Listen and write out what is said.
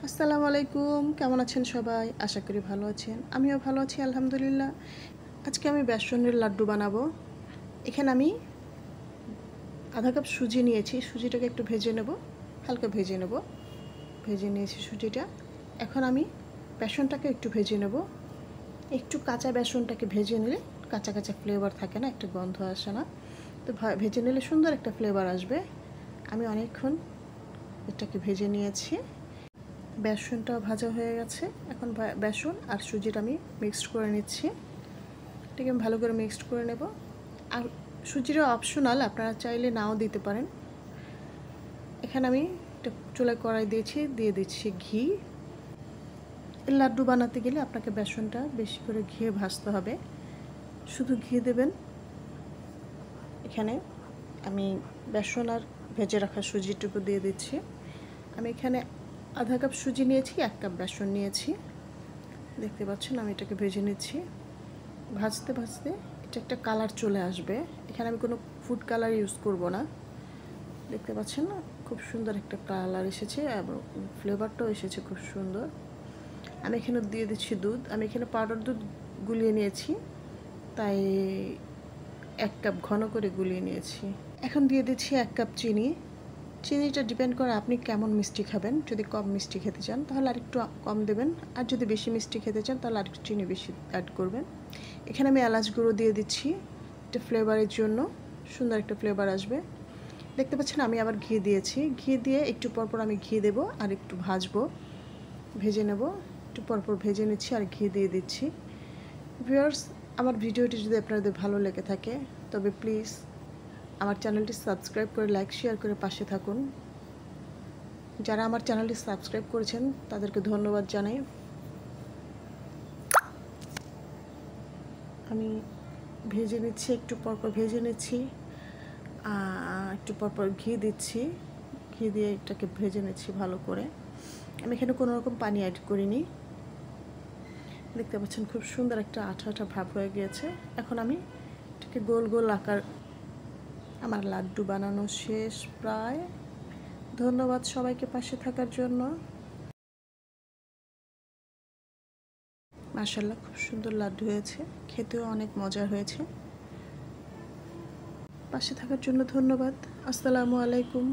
আসসালামু আলাইকুম, কেমন আছেন সবাই? আশা করি ভালো আছেন। আমিও ভালো আছি আলহামদুলিল্লাহ। আজকে আমি বেসনের লাড্ডু বানাবো। এখানে আমি আধা কাপ সুজি নিয়েছি। সুজিটাকে একটু ভেজে নেব, হালকা ভেজে নেব। ভেজে নিয়েছি সুজিটা। এখন আমি বেসনটাকে একটু ভেজে নেব। একটু কাঁচা বেসনটাকে ভেজে নিলে কাঁচা কাঁচা ফ্লেভার থাকে না, একটা গন্ধ আসে না। তো ভেজে নিলে সুন্দর একটা ফ্লেভার আসবে। আমি অনেকক্ষণ এটাকে ভেজে নিয়েছি। বেসনটা ভাজা হয়ে গেছে। এখন বেসন আর সুজিটা আমি মিক্সড করে নিচ্ছি। এটাকে আমি ভালো করে মিক্সড করে নেব। আর সুজিটা অপশনাল, আপনারা চাইলে নাও দিতে পারেন। এখানে আমি একটা চুলায় কড়াই দিয়ে দিচ্ছি ঘি। লাড্ডু বানাতে গেলে আপনাকে বেসনটা বেশি করে ঘিয়ে ভাজতে হবে। শুধু ঘি দেবেন। এখানে আমি বেসন আর ভেজে রাখা সুজিটুকু দিয়ে দিচ্ছি। আমি এখানে আধা কাপ সুজি নিয়েছি, 1 কাপ বেসন নিয়েছি। দেখতে পাচ্ছেন আমি এটাকে ভেজে নিচ্ছি। ভাজতে ভাজতে এটা একটা কালার চলে আসবে। এখানে আমি কোনো ফুড কালার ইউজ করব না। দেখতে পাচ্ছেন না, খুব সুন্দর একটা কালার এসেছে এবং ফ্লেভারটাও এসেছে খুব সুন্দর। আমি এখানে দিয়ে দিচ্ছি দুধ। আমি এখানে পাউডার দুধ গুলিয়ে নিয়েছি, তাই 1 কাপ ঘন করে গুলিয়ে নিয়েছি। এখন দিয়ে দিচ্ছি 1 কাপ চিনি। চিনিটা ডিপেন্ড করে আপনি কেমন মিষ্টি খাবেন। যদি কম মিষ্টি খেতে চান তাহলে আরেকটু কম দেবেন, আর যদি বেশি মিষ্টি খেতে চান তাহলে আরেকটু চিনি বেশি অ্যাড করবেন। এখানে আমি এলাচ গুঁড়ো দিয়ে দিচ্ছি, একটা ফ্লেভারের জন্য, সুন্দর একটা ফ্লেভার আসবে। দেখতে পাচ্ছেন আমি আবার ঘি দিয়েছি। ঘি দিয়ে একটু পরপর আমি ঘি দেব আর একটু ভাজবো, ভেজে নেব। একটু পরপর ভেজে নিচ্ছি আর ঘি দিয়ে দিচ্ছি। ভিউয়ার্স, আমার ভিডিওটি যদি আপনাদের ভালো লেগে থাকে তবে প্লিজ আমার চ্যানেলটি সাবস্ক্রাইব করে লাইক শেয়ার করে পাশে থাকুন। যারা আমার চ্যানেলটি সাবস্ক্রাইব করেছেন তাদেরকে ধন্যবাদ জানাই। আমি ভেজে নিচ্ছি, একটু পরপর ভেজে নিচ্ছি, একটু পরপর ঘি দিচ্ছি। ঘি দিয়ে এটাকে ভেজে নিচ্ছি ভালো করে। আমি এখানে কোনো রকম পানি অ্যাড করিনি। দেখতে পাচ্ছেন খুব সুন্দর একটা আঠা আঠা ভাব হয়ে গিয়েছে। এখন আমি এটাকে গোল গোল আকার, আমার লাড্ডু বানানো শেষ প্রায়। ধন্যবাদ সবাইকে পাশে থাকার জন্য। মাশাআল্লাহ, খুব সুন্দর লাড্ডু হয়েছে, খেতেও অনেক মজার হয়েছে। পাশে থাকার জন্য ধন্যবাদ। আসসালামু আলাইকুম।